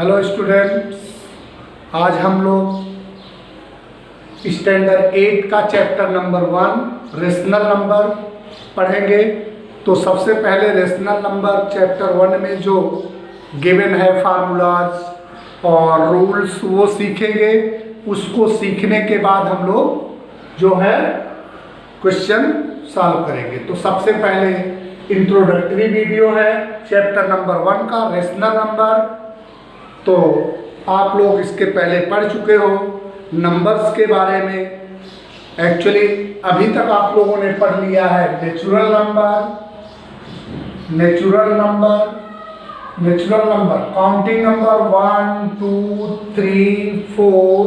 Hello students, आज हम लोग स्टैंडर्ड 8 का चैप्टर नंबर 1 रेशनल नंबर पढ़ेंगे। तो सबसे पहले रेशनल नंबर चैप्टर 1 में जो गिवन है फार्मूलाज और रूल्स वो सीखेंगे। उसको सीखने के बाद हम लोग जो है क्वेश्चन सॉल्व करेंगे। तो सबसे पहले इंट्रोडक्टरी वीडियो है चैप्टर नंबर 1 का रेशनल नंबर। तो आप लोग इसके पहले पढ़ चुके हो नंबर्स के बारे में। एक्चुअली अभी तक आप लोगों ने पढ़ लिया है नेचुरल नंबर, काउंटिंग नंबर 1 2 3 4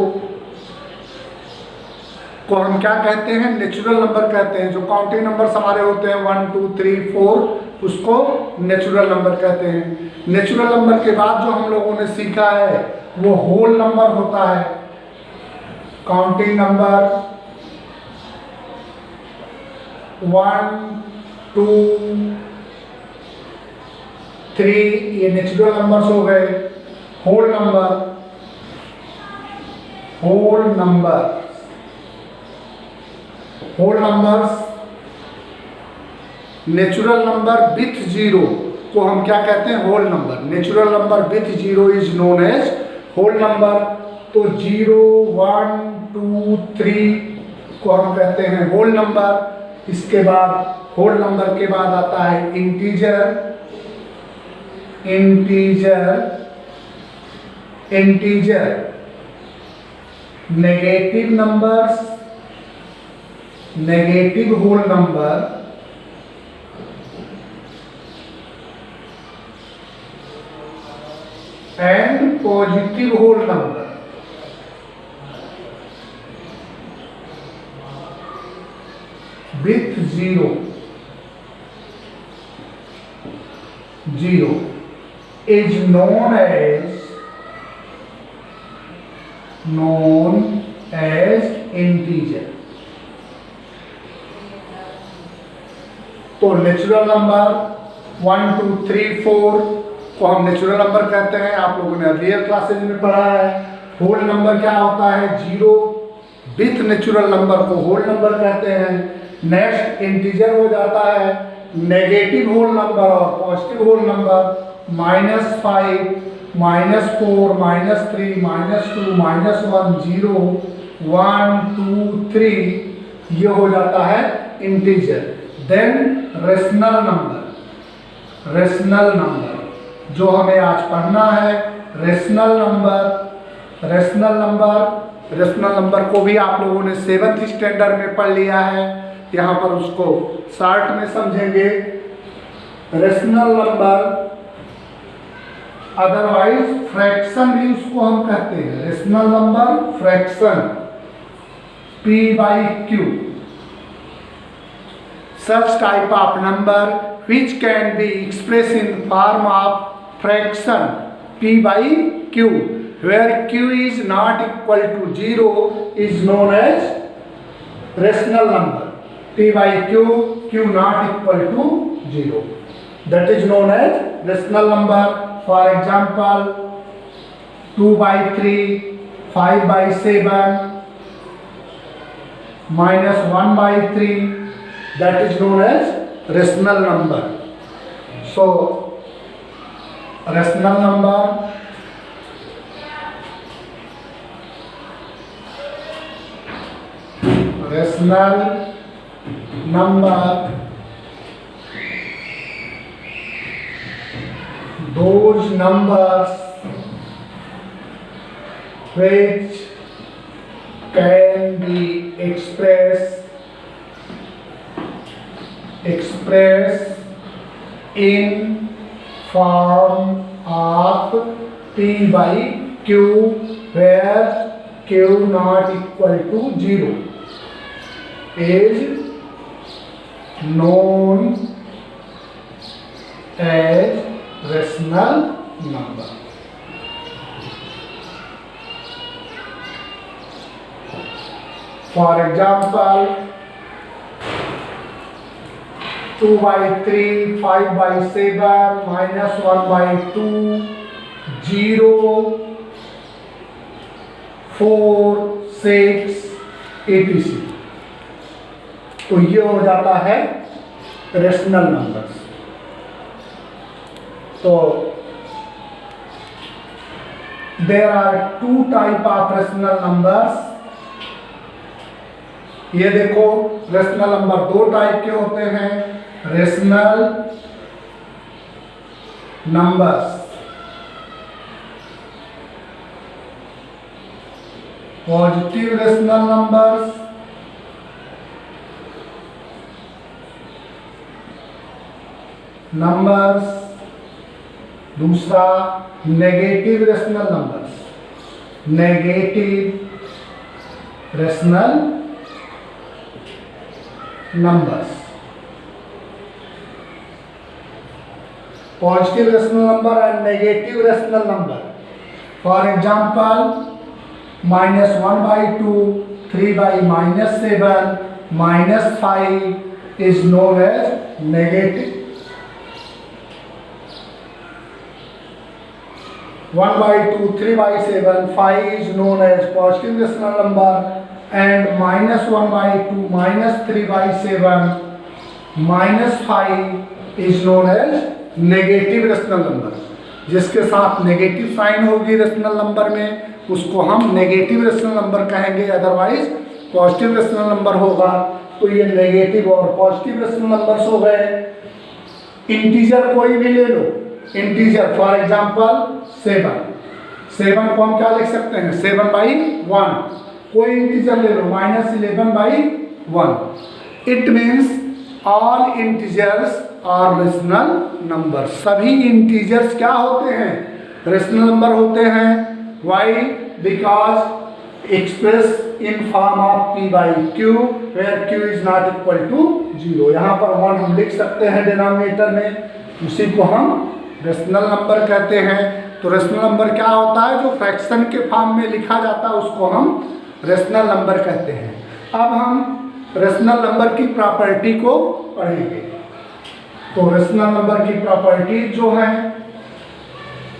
को हम क्या कहते हैं, नेचुरल नंबर कहते हैं। जो काउंटिंग नंबर्स हमारे होते हैं 1 2 3 4 उसको नेचुरल नंबर कहते हैं। नेचुरल नंबर के बाद जो हम लोगों ने सीखा है वो होल नंबर होता है। काउंटिंग नंबर 1 2 3 ये नेचुरल नंबर्स हो गए। Whole numbers natural number with zero को हम क्या कहते हैं, whole number. Natural number with zero is known as whole number. तो 0 1 2 3 को हम कहते हैं होल नंबर। इसके बाद होल नंबर के बाद आता है integer. Negative numbers, negative whole number and positive whole number. With zero is known as integer। तो नेचुरल नंबर 1 2 3 4 को हम नेचुरल नंबर कहते हैं। आप लोगों ने अर्लियर क्लासेज में पढ़ा है। होल नंबर क्या होता है, 0 विथ नेचुरल नंबर को होल नंबर कहते हैं। नेक्स्ट इंटीजर हो जाता है नेगेटिव होल नंबर और पॉजिटिव होल नंबर। -5 -4 -3 -2 -1 0 1 2 3 ये हो जाता है इंटीजर। देन रेशनल नंबर जो हमें आज पढ़ना है, रेशनल नंबर को भी आप लोगों ने 7th स्टैंडर्ड में पढ़ लिया है। यहाँ पर उसको शॉर्ट में समझेंगे। रेशनल नंबर अदरवाइज फ्रैक्शन भी उसको हम कहते हैं। Rational number fraction p/q, such type of number which can be expressed in form of fraction p/q where q is not equal to 0 is known as rational number। p/q, q not equal to 0, that is known as rational number। For example 2/3 5/7 -1/3 that is known as rational number। So rational number those numbers which can be expressed in form of p/q where q not equal to 0 is known as rational number। For example 2/3, 5/7, -1/2, 0, 4, 6 etc. तो ये हो जाता है rational numbers. तो there are two type of rational numbers. ये देखो rational number दो type के होते हैं। Rational numbers, positive rational numbers, दूसरा negative rational numbers, negative rational numbers. Positive rational number and negative rational number. For example -1/2, 3/-7, -5 is known as negative. 1/2, 3/7, 5 is known as positive rational number, and -1/2, -3/7, -5 is known as negative rational number. जिसके साथ negative sign होगी rational number में उसको हम negative rational number कहेंगे, otherwise positive rational number होगा तो ये नेगेटिव और पॉजिटिव रेशनल नंबर्स हो गए। इंटीजर कोई भी ले लो, इंटीजर फॉर एग्जांपल 7 को हम क्या लिख सकते हैं 7/1। कोई इंटीजर ले लो -11/1। It means all integers are rational number. सभी इंटीजर्स क्या होते हैं रेशनल नंबर होते हैं। Why? Because express in form of p/q where q is not equal to 0। यहाँ पर 1 हम लिख सकते हैं डिनोमिनेटर में, उसी को हम रेशनल नंबर कहते हैं। तो रेशनल नंबर क्या होता है जो फ्रैक्शन के फॉर्म में लिखा जाता है उसको हम रेशनल नंबर कहते हैं। अब हम रेशनल नंबर की प्रॉपर्टी को पढ़ेंगे। तो रेशनल नंबर की प्रॉपर्टी जो है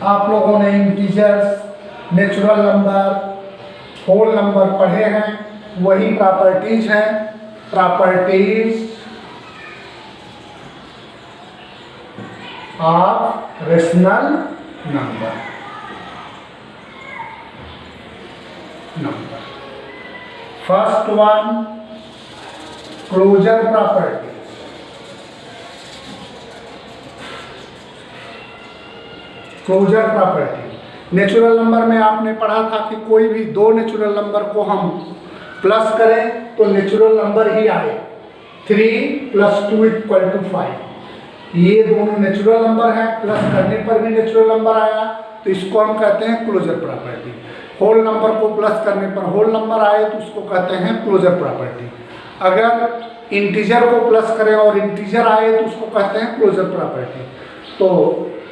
आप लोगों ने integers, natural number, whole number पढ़े हैं, वही प्रॉपर्टीज हैं। Properties of rational number. First one closure property. Closure property natural number में आपने पढ़ा था कि कोई भी दो नेचुरल नंबर को हम प्लस करें तो नेचुरल नंबर ही आए। 3 + 2 = 5। ये दोनों नेचुरल नंबर हैं, प्लस करने पर भी नेचुरल नंबर आया तो इसको हम कहते हैं क्लोजर प्रॉपर्टी। होल नंबर को प्लस करने पर होल नंबर आए तो उसको कहते हैं क्लोजर प्रॉपर्टी। अगर इंटीजर को प्लस करें और इंटीजर आए तो उसको कहते हैं क्लोजर प्रॉपर्टी। तो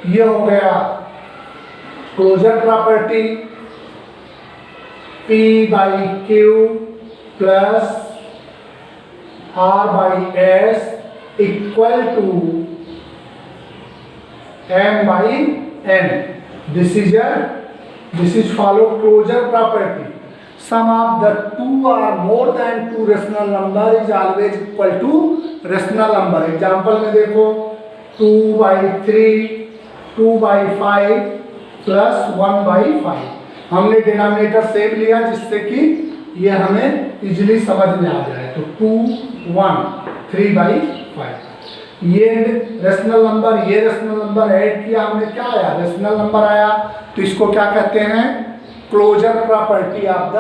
ये हो गया closure property. p/q + r/s = m/n। This is follow closure property. Sum of the two or more than two rational number is always equal to rational number। Example में देखो 2/3, 2/5 + 1/5। हमने डिनोमिनेटर सेम लिया जिससे कि ये हमें इजीली समझ में आ जाए। तो 2, 1, 3/5। ये रेशनल नंबर, ये रेशनल नंबर ऐड किया हमने, क्या आया रेशनल नंबर आया। तो इसको क्या कहते हैं closure property of the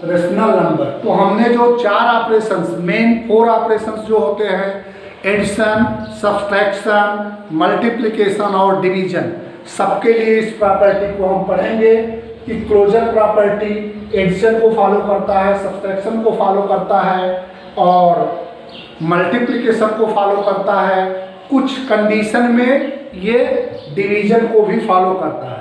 rational number. तो हमने जो 4 ऑपरेशंस, मेन 4 ऑपरेशंस जो होते हैं एडिशन, सब्सट्रैक्शन, मल्टीप्लिकेशन और डिवीजन, सबके लिए इस प्रॉपर्टी को हम पढ़ेंगे कि क्लोजर प्रॉपर्टी एडिशन को फॉलो करता है, सब्सट्रैक्शन को फॉलो करता है और मल्टीप्लिकेशन को फॉलो करता है। कुछ कंडीशन में ये डिवीजन को भी फॉलो करता है।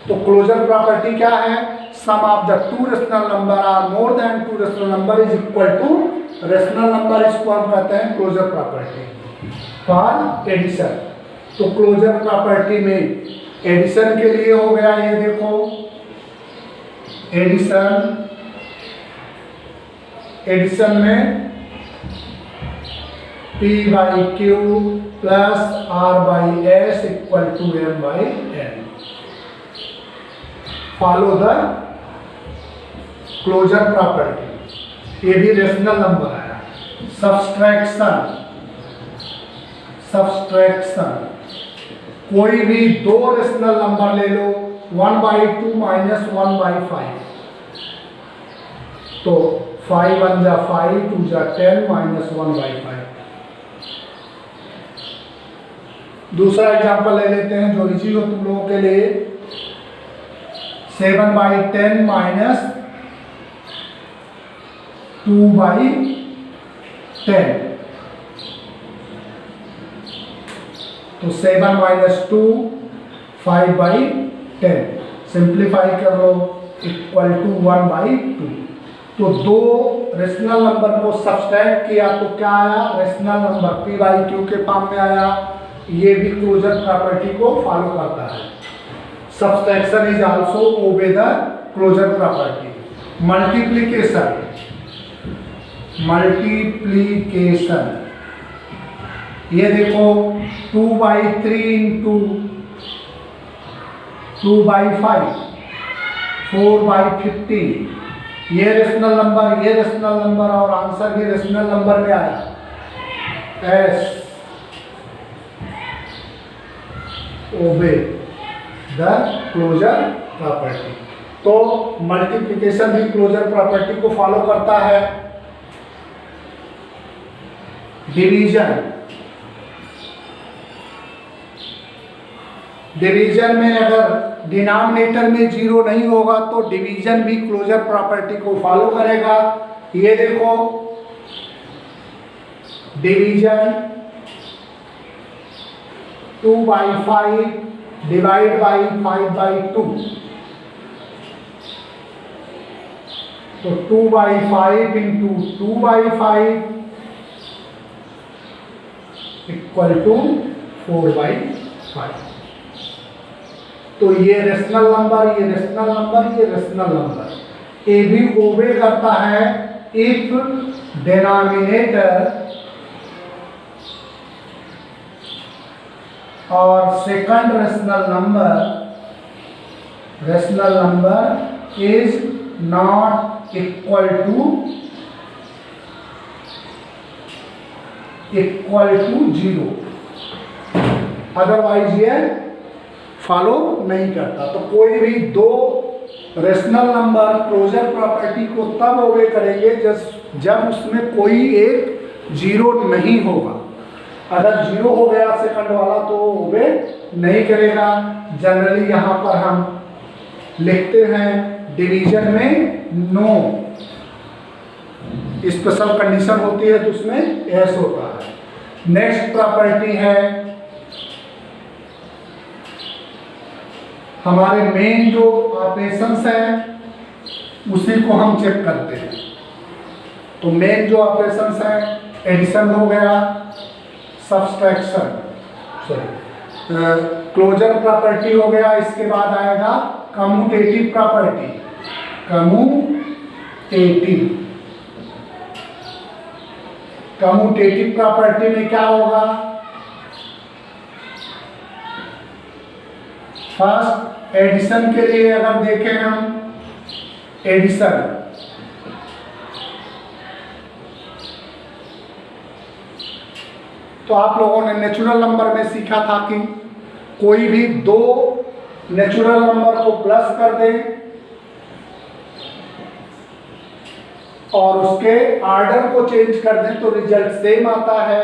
तो क्लोजर प्रॉपर्टी क्या है? Sum of the two rational number or more than two rational number is equal to rational number. इसको हम कहते हैं क्लोजर प्रॉपर्टी फॉर एडिशन। तो क्लोजर प्रॉपर्टी में एडिशन के लिए हो गया, ये देखो एडिशन में P by Q plus R by S equal to M by N। Follow the closure property, ये भी रेशनल नंबर आया। सब्सट्रैक्शन कोई भी दो रेशनल नंबर ले लो, 1/2 माइनस 1/5, तो 5 1 जा 5, 2 जा 10 माइनस 1/5। दूसरा एग्जांपल ले लेते हैं जो इजी हो तुम लोगों के लिए, 7/10 माइनस 2/10, तो 7 माइनस 2 5/10, सिंप्लीफाई कर लो इक्वल टू 1/2। तो दो रेशनल नंबर को सब्सट्रैक्ट किया तो क्या आया, rational number P by Q के फॉर्म में आया। ये भी क्लोजर प्रॉपर्टी को फॉलो करता है। Subtraction is also obey the closure property. Multiplication, ये देखो 2/3 इंटू 2/5, 4/15, ये रेशनल नंबर और आंसर भी रेशनल नंबर में आया, as obey the closure property. तो मल्टीप्लिकेशन भी क्लोजर प्रॉपर्टी को फॉलो करता है। डिवीजन में अगर डिनोमिनेटर में 0 नहीं होगा तो डिवीजन भी क्लोजर प्रॉपर्टी को फॉलो करेगा। ये देखो डिवीजन 2/5 डिवाइड बाई 5/2, तो 2/5 इंटू 2/5 इक्वल टू 4/5। तो ये रेशनल नंबर, ये रेशनल नंबर, ये रेशनल नंबर, ए भी ओबे करता है इफ डिनोमिनेटर और second rational number is not equal to 0, otherwise ये फॉलो नहीं करता। तो कोई भी दो रेशनल नंबर क्लोजर प्रॉपर्टी को तब ओबे करेंगे जब उसमें कोई एक 0 नहीं होगा। अगर 0 हो गया सेकंड वाला तो ओबे नहीं करेगा। जनरली यहाँ पर हम लिखते हैं डिवीजन में नो, स्पेशल कंडीशन होती है तो उसमें एस होता है। नेक्स्ट प्रॉपर्टी है हमारे मेन जो ऑपरेशंस हैं उसी को हम चेक करते हैं। तो मेन जो ऑपरेशंस हैं, एडिशन हो गया, सब्सट्रैक्शन, क्लोजर प्रॉपर्टी हो गया, इसके बाद आएगा कम्यूटेटिव प्रॉपर्टी। कम्यूटेटिव प्रॉपर्टी में क्या होगा, फर्स्ट एडिशन के लिए अगर देखें हम एडिशन, तो आप लोगों ने नेचुरल नंबर में सीखा था कि कोई भी दो नेचुरल नंबर को प्लस कर दें और उसके ऑर्डर को चेंज कर दें तो रिजल्ट सेम आता है।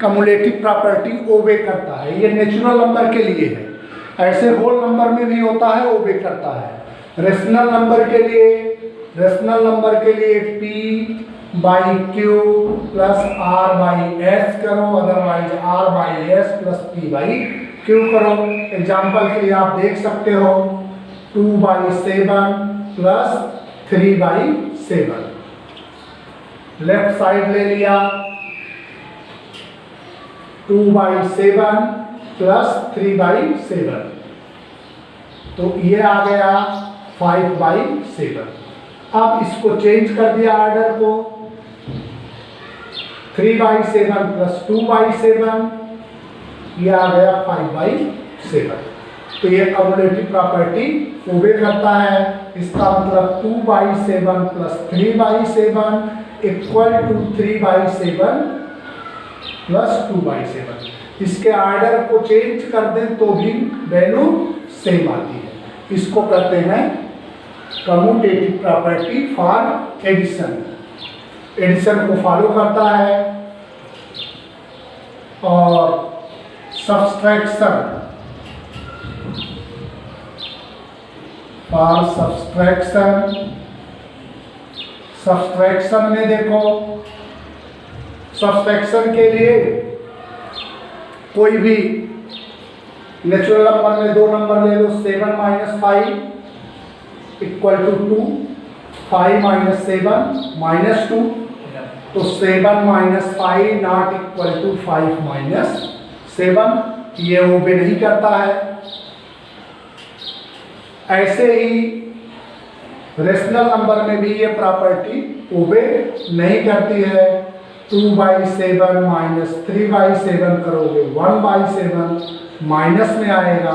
कम्युलेटिव प्रॉपर्टी ओबे करता है, ये नेचुरल नंबर के लिए है। ऐसे होल नंबर में भी होता है, ओबे करता है। रेशनल नंबर के लिए P by Q plus R by S करो, otherwise R by S plus P by Q करो। एग्जाम्पल के लिए आप देख सकते हो 2/7 प्लस 3/7, लेफ्ट साइड ले लिया 2/7 प्लस 3/7, तो ये आ गया 5/7। अब इसको चेंज कर दिया ऑर्डर को, 3/7 प्लस 2/7, ये आ गया 5/7। तो ये कम्युलेटिव प्रॉपर्टी ओबे करता है। इसका मतलब 2/7 प्लस 3/7 इक्वल टू 3/7 प्लस 2/7। इसके ऑर्डर को चेंज कर दें तो भी वैल्यू सेम आती है। इसको कहते हैं commutative property for addition. Addition को फॉलो करता है। और सब्सट्रैक्शन फॉर सब्सट्रैक्शन में देखो, सब्सट्रैक्शन के लिए कोई भी नेचुरल नंबर में 2 नंबर ले लो, 7 - 5 इक्वल टू 2, 5 - 7 -2, तो 7 - 5 नॉट इक्वल टू 5 - 7, ये ओबे नहीं करता है। ऐसे ही रेशनल नंबर में भी ये प्रॉपर्टी ओबे नहीं करती है। 2/7 माइनस 3/7 करोगे 1/7 माइनस में आएगा,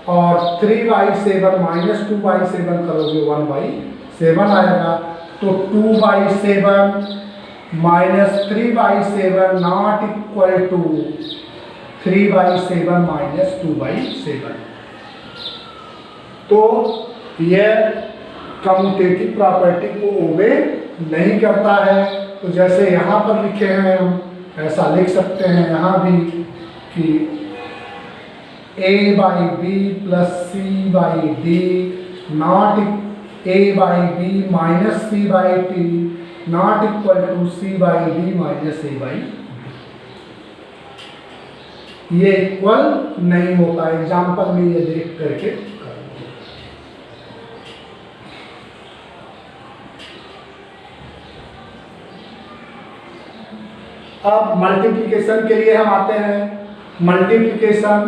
और 3/7 माइनस 2/7 करोगे 1/7 आएगा। तो 2/7 minus 3/7 not equal to 3/7 minus 2/7। तो यह कम्यूटेटिव प्रॉपर्टी को ओबे नहीं करता है। तो जैसे यहाँ पर लिखे हैं, हम ऐसा लिख सकते हैं यहाँ भी कि A/B plus C/D not A/B minus C/T not equal to C/D minus A/B। ये इक्वल नहीं होता। एग्जाम्पल में ये देख करके अब मल्टीप्लिकेशन के लिए हम आते हैं। मल्टीप्लिकेशन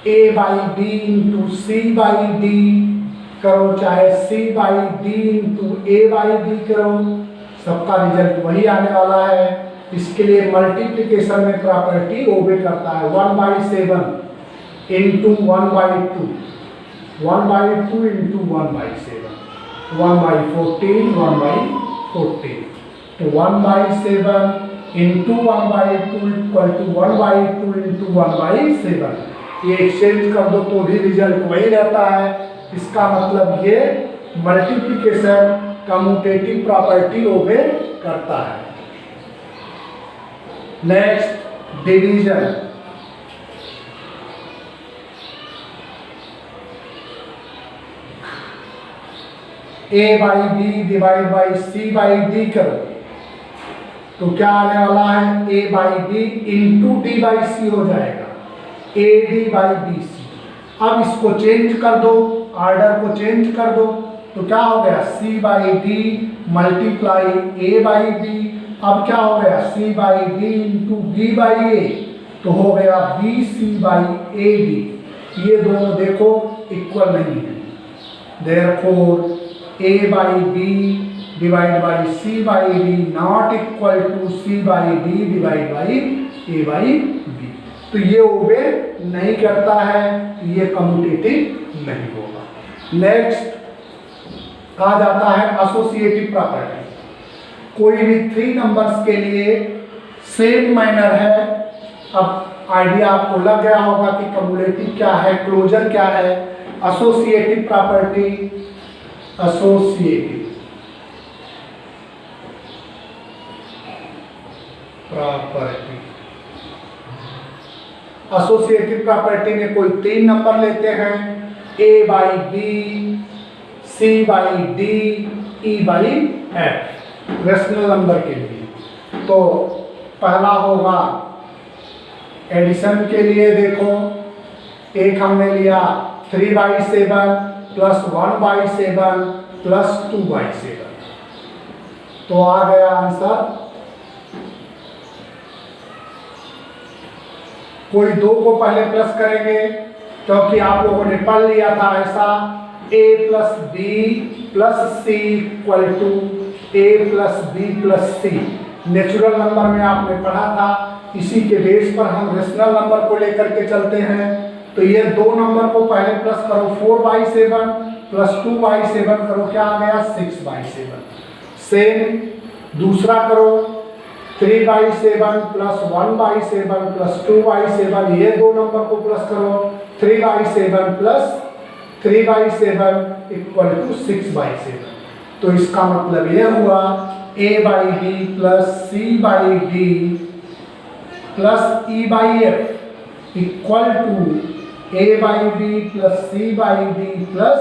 A/B इंटू C/D करो, चाहे C/D इंटू A/B करो, सबका रिजल्ट वही आने वाला है। इसके लिए मल्टीप्लिकेशन में प्रॉपर्टी ओबे करता है। 1/7 इंटू 1/2, 1/2 इंटू 1/7, 1/14, 1/14। तो 1/7 इंटू 1/2 इक्वल टू 1/2 इंटू 1/7। ये एक्सचेंज कर दो तो भी रिजल्ट वही रहता है। इसका मतलब ये मल्टीप्लिकेशन कम्यूटेटिव प्रॉपर्टी ओबे करता है। Next division. A/B divide by C/D करो तो क्या आने वाला है? A/B इंटू D/C हो जाएगा, AD/BC। अब इसको चेंज कर दो, ऑर्डर को चेंज कर दो, तो क्या हो गया? C/D multiply A/B। अब क्या हो गया? C/D इंटू B/A, तो हो गया BC/AD। ये दोनों देखो इक्वल नहीं है, therefore A/B divide by C/D not equal to C/D divide by A/B। तो ये ओबे नहीं करता है, ये कम्यूटेटिव नहीं होगा। नेक्स्ट कहा जाता है एसोसिएटिव प्रॉपर्टी। कोई भी 3 नंबर्स के लिए सेम मैनर है। अब आइडिया आपको लग गया होगा कि कम्युलेटिव क्या है, क्लोजर क्या है। Associative property, associative property, associative property में कोई 3 नंबर लेते हैं, A/B, C/D, E/F rational number के लिए। तो पहला होगा एडिशन के लिए देखो, एक हमने लिया 3/7 प्लस 1/7 प्लस 2/7, तो आ गया आंसर। कोई दो को पहले प्लस करेंगे क्योंकि आप लोगों ने पढ़ लिया था ऐसा, a plus B plus C equal to a plus B plus C. Natural number में आपने पढ़ा था, इसी के बेस पर हम रेशनल नंबर को लेकर के चलते हैं। तो ये दो नंबर को पहले प्लस करो, 4/7 प्लस 2/7 करो, क्या आ गया 6/7। सेम दूसरा करो, 3/7 प्लस 1/7 प्लस 2/7, ये दो नंबर को प्लस करो, 3/7 प्लस 3/7 इक्वल टू 6/7। तो इसका मतलब यह हुआ a/b plus c/d plus e/f equal to a/b plus c/d plus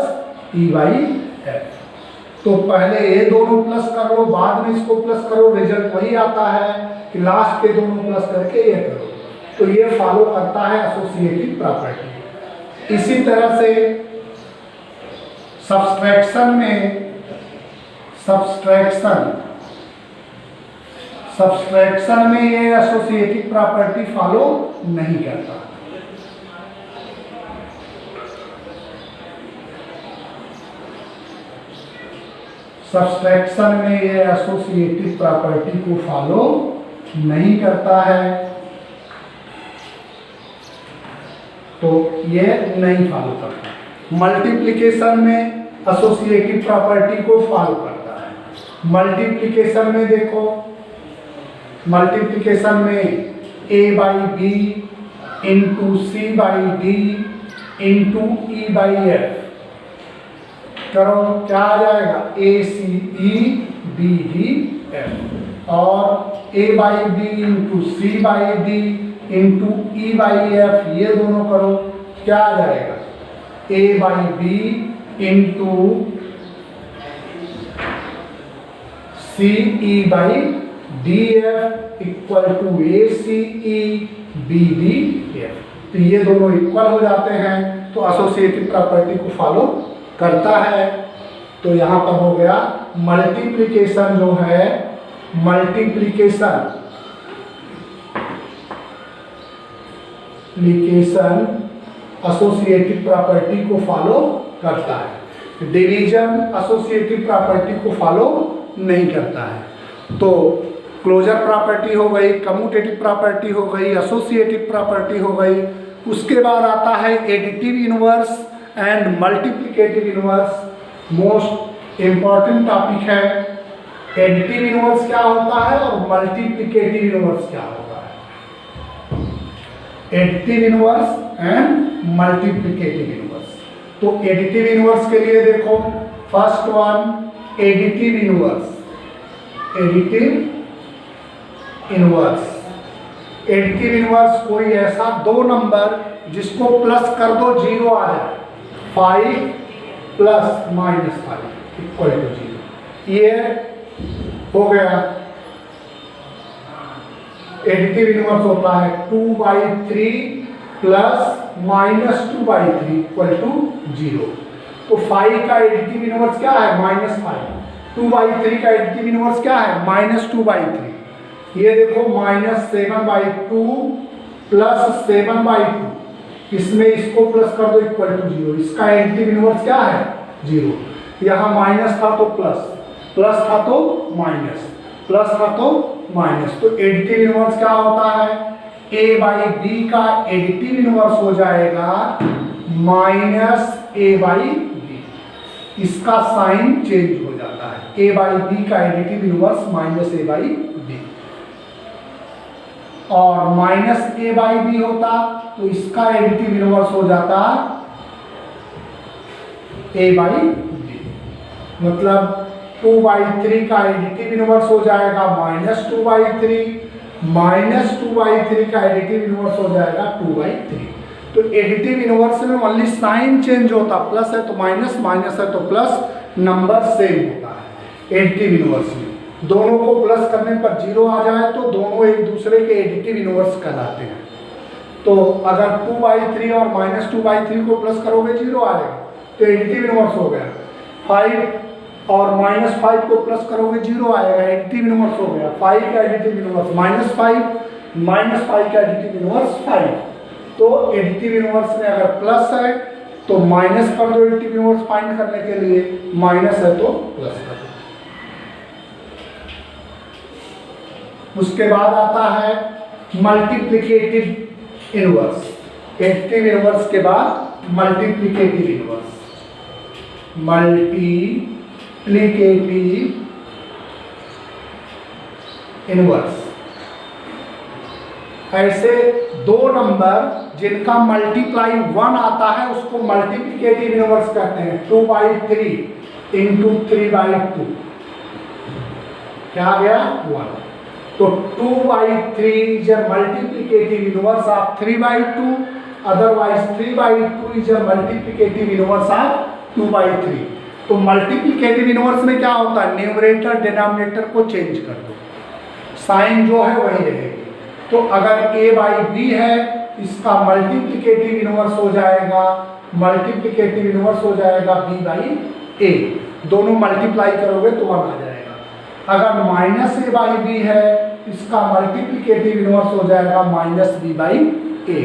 e/f। तो पहले ये दोनों प्लस कर लो, बाद में इसको प्लस करो, रिजल्ट वही आता है कि लास्ट के दोनों प्लस करके ये करो। तो ये फॉलो करता है एसोसिएटिव प्रॉपर्टी। इसी तरह से सब्सट्रैक्शन में ये एसोसिएटिव प्रॉपर्टी फॉलो नहीं करता। सब्सट्रैक्शन में ये एसोसिएटिव प्रॉपर्टी को फॉलो नहीं करता है, तो ये नहीं फॉलो करता। मल्टीप्लिकेशन में एसोसिएटिव प्रॉपर्टी को फॉलो करता है। मल्टीप्लिकेशन में देखो, मल्टीप्लिकेशन में a/b into c/d into e/f करो, क्या आ जाएगा ACEBDF, और a/b into c/d into e/f ये दोनों करो, क्या आ जाएगा a/b into CE/DF equal to ACEBDF। तो ये दोनों इक्वल हो जाते हैं, तो एसोसिएटिव प्रॉपर्टी को फॉलो करता है। तो यहाँ पर हो गया मल्टीप्लिकेशन जो है, मल्टीप्लिकेशन एसोसिएटिव प्रॉपर्टी को फॉलो करता है। डिवीजन एसोसिएटिव प्रॉपर्टी को फॉलो नहीं करता है। तो क्लोजर प्रॉपर्टी हो गई, कम्यूटेटिव प्रॉपर्टी हो गई, एसोसिएटिव प्रॉपर्टी हो गई। उसके बाद आता है additive inverse and multiplicative inverse. Most important topic है। एडिटिव इनवर्स क्या होता है और मल्टीप्लिकेटिव इनवर्स क्या होता है। Additive inverse and multiplicative inverse. तो एडिटिव इनवर्स के लिए देखो, first one additive inverse. Additive inverse, additive inverse कोई ऐसा दो नंबर जिसको प्लस कर दो 0 आ जाए, 5 प्लस -5 इक्वल टू 0, ये हो गया। एडिटिव इनवर्स होता है 2/3 प्लस -2/3 इक्वल टू 0। तो 5 का एडिटिव इनवर्स क्या है -5, 2/3 का एडिटिव इनवर्स क्या है -2/3। ये देखो -7/2 प्लस 7/2, इसमें इसको प्लस कर दो इक्वल टू 0। इसका एडिटिव इनवर्स क्या है 0। यहाँ माइनस था तो प्लस, प्लस था तो माइनस, प्लस था तो माइनस। तो एडिटिव इनवर्स क्या होता है, a/b का एडिटिव इनवर्स हो जाएगा -a/b। इसका साइन चेंज हो जाता है, a/b का एडिटिव इनवर्स -a/b, और -a/b होता तो इसका एडिटिव इनवर्स हो जाता a/b। मतलब 2/3 का एडिटिव इनवर्स हो जाएगा -2/3, -2/3 का एडिटिव इनवर्स हो जाएगा 2/3। तो एडिटिव इनवर्स में ओनली साइन चेंज होता, प्लस है तो माइनस, माइनस है तो प्लस, नंबर सेम होता है। एडिटिव इनवर्स में दोनों को प्लस करने पर 0 आ जाए तो दोनों एक दूसरे के एडिटिव इनवर्स कहलाते हैं। तो अगर 2/3 और -2/3 को प्लस करोगे 0 आएगा, तो एडिटिव इनवर्स हो गया। 5 और -5 को प्लस करोगे 0 आएगा, एडिटिव इनवर्स हो गया। 5 का एडिटिव इनवर्स -5 का एडिटिव इनवर्स 5। तो एडिटिव इनवर्स में अगर प्लस है तो माइनस कर दो, एडिटिव इनवर्स फाइंड करने के लिए, माइनस है तो प्लस कर दो। उसके बाद आता है मल्टीप्लिकेटिव इनवर्स। एडिटिव इनवर्स के बाद मल्टीप्लिकेटिव इनवर्स। मल्टीप्लिकेटिव इनवर्स ऐसे दो नंबर जिनका मल्टीप्लाई 1 आता है उसको मल्टीप्लिकेटिव इनवर्स कहते हैं। 2/3 इंटू 3/2 क्या आ गया 1। तो 2/3 is a multiplicative inverse of 3/2, otherwise 3/2 is a multiplicative inverse of 2/3। तो मल्टीप्लिकेटिव इनवर्स में क्या होता है, न्यूमरेटर डिनोमिनेटर को चेंज कर दो, साइन जो है वही रहेगी। तो अगर a/b है, इसका मल्टीप्लिकेटिव इनवर्स हो जाएगा, मल्टीप्लिकेटिव इनवर्स हो जाएगा b/a। दोनों मल्टीप्लाई करोगे तो 1 आ जाएगा। अगर -a/b है, इसका मल्टीप्लिकेटिव इनवर्स हो जाएगा -b/a।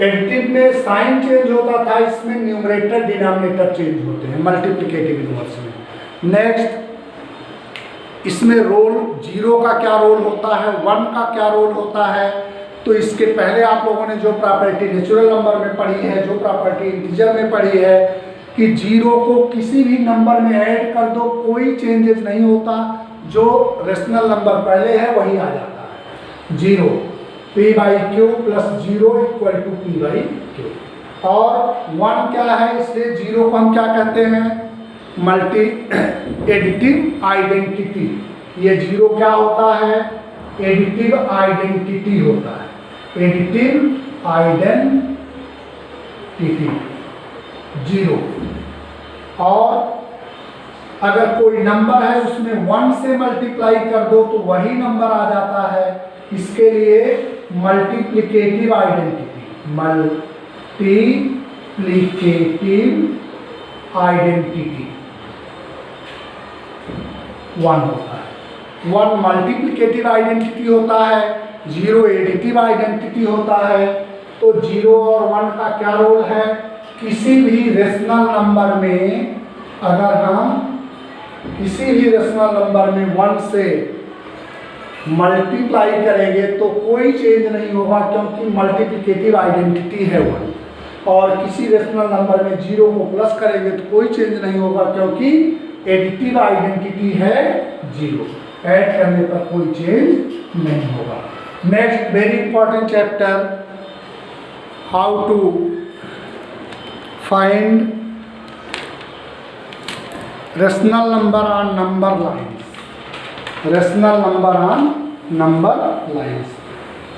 एडिटिव में साइन चेंज होता था, इसमें न्यूमरेटर डिनोमिनेटर चेंज होते हैं मल्टीप्लिकेटिव इनवर्स में। नेक्स्ट, इसमें रोल 0 का क्या रोल होता है, 1 का क्या रोल होता है। तो इसके पहले आप लोगों ने जो प्रॉपर्टी नेचुरल नंबर में पढ़ी है, जो प्रॉपर्टी इंटीजर में पढ़ी है कि 0 को किसी भी नंबर में ऐड कर दो, कोई चेंजेस नहीं होता, जो रेशनल नंबर पहले है वही आ जाता है। 0 p/q plus 0 equal to p/q। और 1 क्या है, इसलिए 0 को हम क्या कहते हैं, मल्टी एडिटिव आइडेंटिटी। ये 0 क्या होता है, एडिटिव आइडेंटिटी होता है, एडिटिव आइडेंटिटी 0। और अगर कोई नंबर है उसमें 1 से मल्टीप्लाई कर दो तो वही नंबर आ जाता है। इसके लिए मल्टीप्लिकेटिव आइडेंटिटी, मल्टीप्लिकेटिव आइडेंटिटी 1 होता है। 1 मल्टीप्लिकेटिव आइडेंटिटी होता है, 0 एडिटिव आइडेंटिटी होता है। तो 0 और 1 का क्या रोल है, किसी भी रेशनल नंबर में अगर हम किसी भी रेशनल नंबर में 1 से मल्टीप्लाई करेंगे तो कोई चेंज नहीं होगा, क्योंकि मल्टीप्लिकेटिव आइडेंटिटी है 1। और किसी रेशनल नंबर में 0 को प्लस करेंगे तो कोई चेंज नहीं होगा, क्योंकि एडिटिव आइडेंटिटी है 0। ऐड करने पर कोई चेंज नहीं होगा। Next very important chapter, how to find rational number on number lines. Rational number on number lines,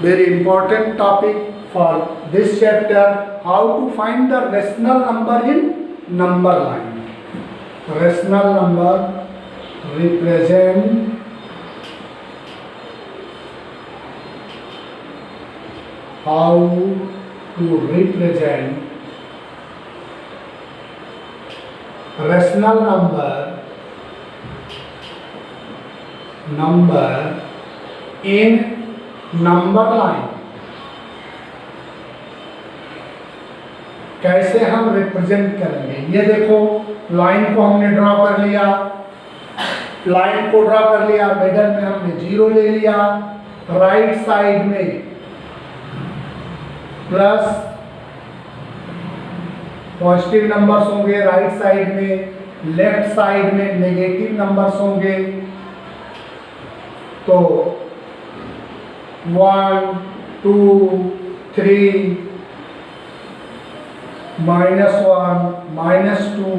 very important topic for this chapter, how to find the rational number in number line. Rational number represent how to represent rational number in number line। कैसे हम represent करेंगे, ये देखो line को हमने draw कर लिया, line को ड्रॉ कर लिया, मिडल में हमने 0 ले लिया, राइट साइड में प्लस पॉजिटिव नंबर्स होंगे, राइट साइड में, लेफ्ट साइड में नेगेटिव नंबर्स होंगे। तो 1 2 3 -1 -2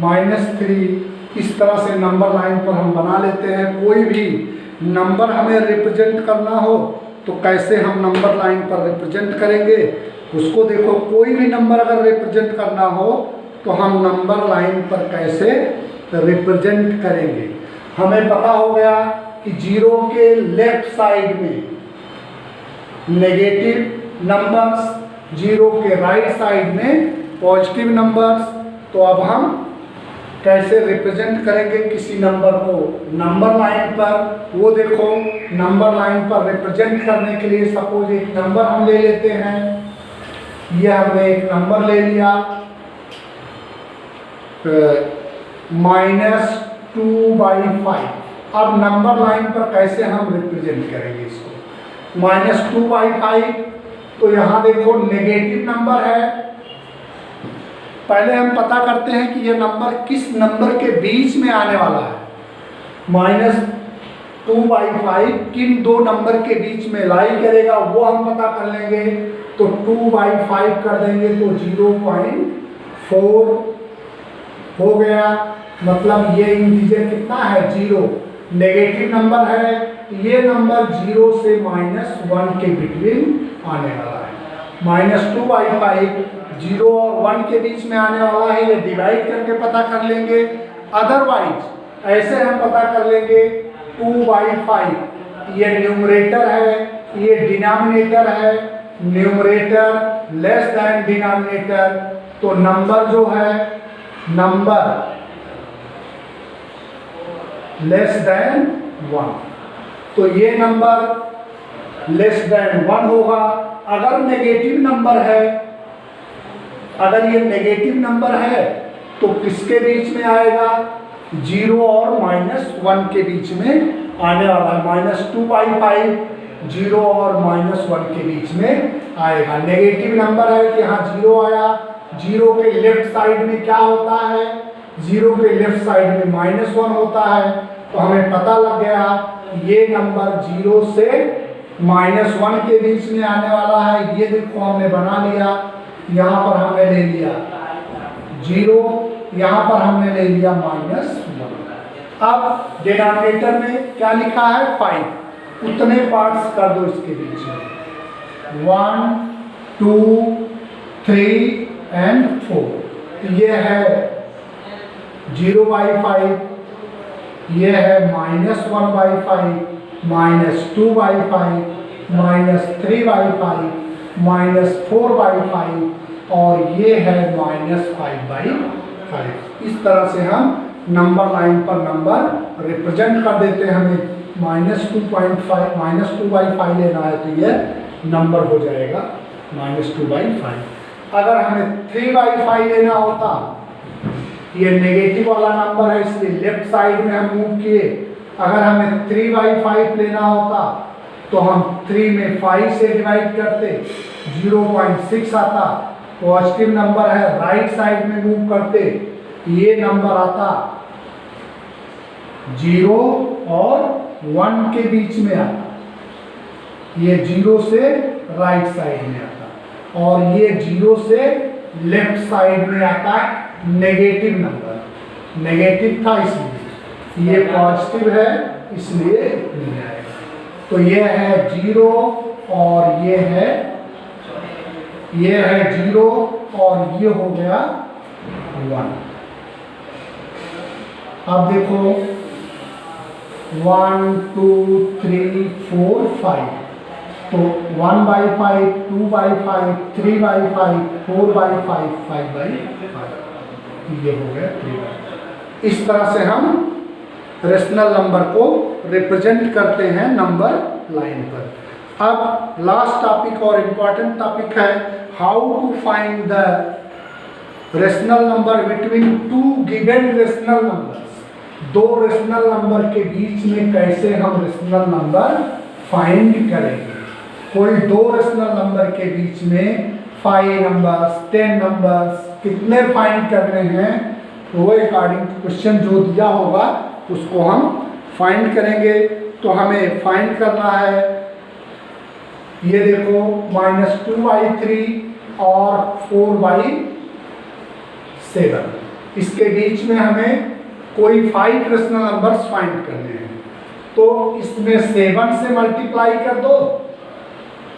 -3 इस तरह से नंबर लाइन पर हम बना लेते हैं। कोई भी नंबर हमें रिप्रेजेंट करना हो तो कैसे हम नंबर लाइन पर रिप्रेजेंट करेंगे उसको देखो। कोई भी नंबर अगर रिप्रेजेंट करना हो तो हम नंबर लाइन पर कैसे रिप्रेजेंट करेंगे। हमें पता हो गया कि 0 के लेफ्ट साइड में नेगेटिव नंबर्स, जीरो के राइट साइड में पॉजिटिव नंबर्स। तो अब हम कैसे रिप्रेजेंट करेंगे किसी नंबर को नंबर लाइन पर, वो देखो नंबर लाइन पर रिप्रेजेंट करने के लिए सपोज एक नंबर हम ले लेते हैं। ये हमने एक नंबर ले लिया -2/5। अब नंबर लाइन पर कैसे हम रिप्रेजेंट करेंगे इसको, -2/5। तो यहाँ देखो नेगेटिव नंबर है। पहले हम पता करते हैं कि ये नंबर किस नंबर के बीच में आने वाला है। -2/5 किन दो नंबर के बीच में लाई करेगा वो हम पता कर लेंगे। तो 2/5 कर देंगे तो 0.4 हो गया। मतलब ये इंटीजर कितना है, 0। नेगेटिव नंबर है, ये नंबर 0 से -1 के बिटवीन आने वाला है। -2/5 0 और 1 के बीच में आने वाला है, ये डिवाइड करके पता कर लेंगे। अदरवाइज ऐसे हम पता कर लेंगे 2/5, ये न्यूमरेटर है, ये डिनोमिनेटर है। न्यूमरेटर लेस देन डिनोमिनेटर, तो नंबर जो है नंबर लेस देन 1, तो ये नंबर लेस देन 1 होगा। अगर नेगेटिव नंबर है, अगर ये नेगेटिव नंबर है तो किसके बीच में आएगा, 0 और -1 के बीच में आने वाला है। -2/5 0 और -1 के बीच में आएगा। नेगेटिव नंबर है कि यहाँ 0 आया, 0 के लेफ्ट साइड में क्या होता है, 0 के लेफ्ट साइड में -1 होता है। तो हमें पता लग गया ये नंबर 0 से -1 के बीच में आने वाला है। ये देखो हमने बना लिया, यहाँ पर हमने ले लिया 0, यहाँ पर हमने ले लिया -1। अब डिनोमिनेटर में क्या लिखा है, 5। उतने पार्ट्स कर दो इसके बीच में, 1 2 3 एंड 4। ये है 0/5, ये है -1/5, -2/5, -3/5, -4/5 और ये है -5/5। इस तरह से हम नंबर लाइन पर नंबर रिप्रेजेंट कर देते हैं। हमें -2/5 लेना है तो ये नंबर हो जाएगा -2/5। अगर हमें 3/5 लेना होता, ये नेगेटिव वाला नंबर है इसलिए लेफ्ट साइड में हम मूव किए। अगर हमें 3/5 लेना होता तो हम 3 में 5 से डिवाइड करते, 0.6 आता। पॉजिटिव नंबर है, राइट साइड में मूव करते, ये नंबर आता 0 और 1 के बीच में आता। ये 0 से राइट साइड में आता और ये 0 से लेफ्ट साइड में आता। नेगेटिव नंबर, नेगेटिव था इसलिए, ये पॉजिटिव है इसलिए नहीं आएगा। तो ये है 0 और ये है 0 और ये हो गया 1। अब देखो 1 2 3 4 5, तो 1/5, 2/5, 3/5, 4/5, 5/5, ये हो गया 3। इस तरह से हम रेशनल नंबर को रिप्रेजेंट करते हैं नंबर लाइन पर। अब लास्ट टॉपिक और इम्पॉर्टेंट टॉपिक है how to find the rational number between 2 given rational numbers. 2 rational number के बीच में कैसे हम रेशनल नंबर फाइंड करेंगे। कोई 2 रेशनल नंबर के बीच में 5 नंबर्स, 10 नंबर्स कितने फाइंड करने हैं, वो अकॉर्डिंग टू क्वेश्चन जो दिया होगा उसको हम फाइंड करेंगे। तो हमें फाइंड करना है, ये देखो -2/3 और 4/7, इसके बीच में हमें कोई 5 रेशनल नंबर्स फाइंड करने हैं। तो इसमें 7 से मल्टीप्लाई कर दो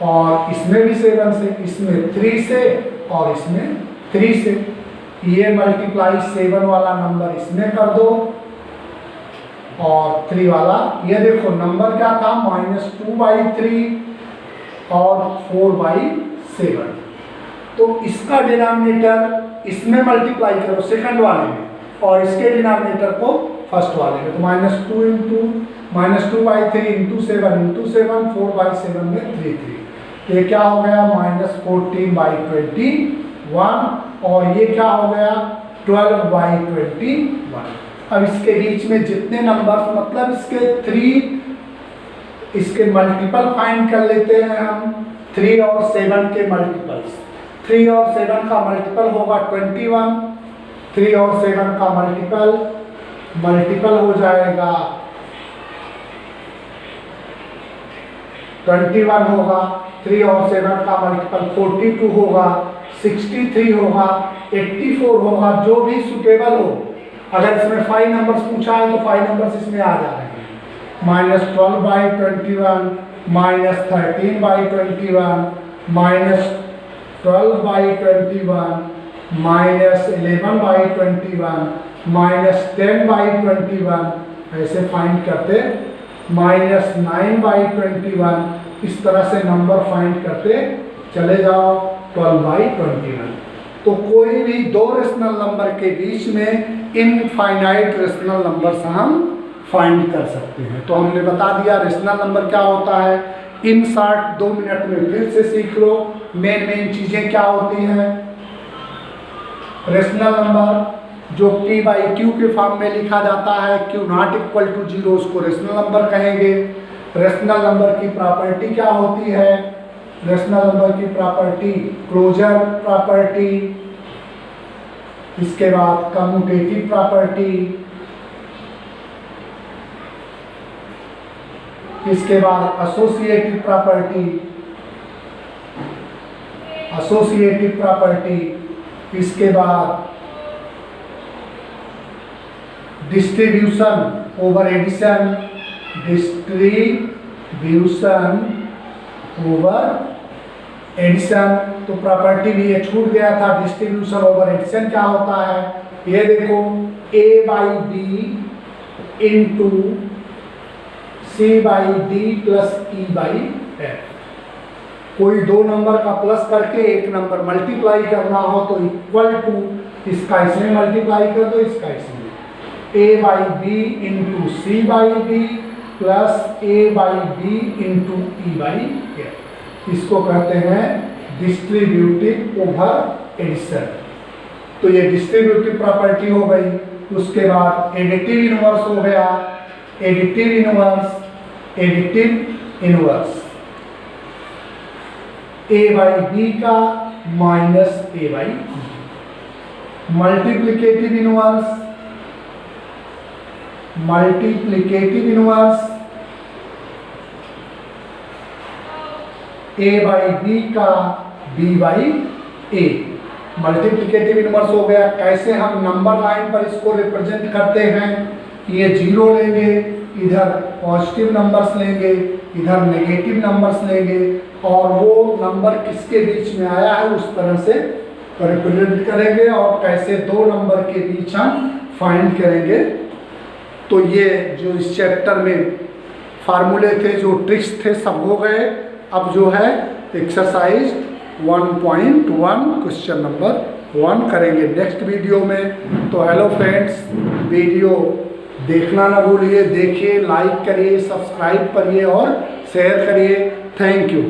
और इसमें भी 7 से, इसमें 3 से और इसमें 3 से। ये मल्टीप्लाई 7 वाला नंबर इसमें कर दो और 3 वाला, ये देखो नंबर क्या था -2/3 और 4/7। 7। तो इसका डिनोमिनेटर इसमें मल्टीप्लाई करो सेकंड वाले में, और इसके डिनोमिनेटर को फर्स्ट वाले में। तो -2 इंटू -2/3 इंटू 7 इंटू 7 4/7 में 3 3। तो ये क्या हो गया -14/21, और ये क्या हो गया 12/21। अब इसके बीच में जितने नंबर, मतलब इसके मल्टीपल फाइंड कर लेते हैं हम। 3 और 7 के मल्टीपल्स, 3 और 7 का मल्टीपल होगा 21। 3 और 7 का मल्टीपल हो जाएगा 21 होगा। 3 और 7 का मल्टीपल 42 होगा, 63 होगा, 84 होगा, जो भी सुटेबल हो। अगर इसमें 5 नंबर्स पूछा है तो 5 नंबर्स इसमें आ जा रहे हैं। -12/21, -13/21, -12/21, -11/21, -10/21, ऐसे फाइंड करते, -9/21, इस तरह से नंबर फाइंड करते चले जाओ 12/21। तो कोई भी दो रेशनल नंबर के बीच में इनफाइनाइट रेशनल नंबर हम फाइंड कर सकते हैं। तो हमने बता दिया रेशनल नंबर क्या होता है। इन शॉर्ट 2 मिनट में फिर से सीख लो मेन चीजें क्या होती हैं। रेशनल नंबर जो P/Q के फॉर्म में लिखा जाता है, Q ≠ = 0, उसको रेशनल नंबर कहेंगे। रेशनल नंबर की प्रॉपर्टी क्या होती है। रेशनल नंबर की प्रॉपर्टी क्लोजर प्रॉपर्टी, इसके बाद कम्यूटेटिव प्रॉपर्टी, इसके बाद एसोसिएटिव प्रॉपर्टी, इसके बाद डिस्ट्रीब्यूशन ओवर एडिशन, तो प्रॉपर्टी भी ये छूट गया था। डिस्ट्रीब्यूशन ओवर एडिशन क्या होता है, ये देखो A/B into C/D plus E/F। कोई दो नंबर का प्लस करके एक नंबर मल्टीप्लाई करना हो तो इक्वल टू इसका इसमें मल्टीप्लाई कर दो, इसका इसमें A/B into C/D plus A/B into E/F। इसको कहते हैं डिस्ट्रीब्यूटिव ओवर एडिशन। तो ये डिस्ट्रीब्यूटिव प्रॉपर्टी हो गई। उसके बाद एडिटिव इनवर्स हो गया। एडिटिव इनवर्स A/B का minus A/B। Multiplicative inverse A/B का B/A। मल्टीप्लिकेटिव इनवर्स हो गया। कैसे हम नंबर लाइन पर इसको रिप्रेजेंट करते हैं, ये 0 लेंगे, इधर पॉजिटिव नंबर्स लेंगे, इधर नेगेटिव नंबर्स लेंगे, और वो नंबर किसके बीच में आया है उस तरह से रिप्रेजेंट करेंगे, और कैसे दो नंबर के बीच हम फाइंड करेंगे। तो ये जो इस चैप्टर में फार्मूले थे, जो ट्रिक्स थे, सब हो गए। अब जो है एक्सरसाइज 1.1 क्वेश्चन नंबर 1 करेंगे नेक्स्ट वीडियो में। तो हेलो फ्रेंड्स, वीडियो देखना ना भूलिए, देखिए, लाइक करिए, सब्सक्राइब करिए और शेयर करिए। Thank you.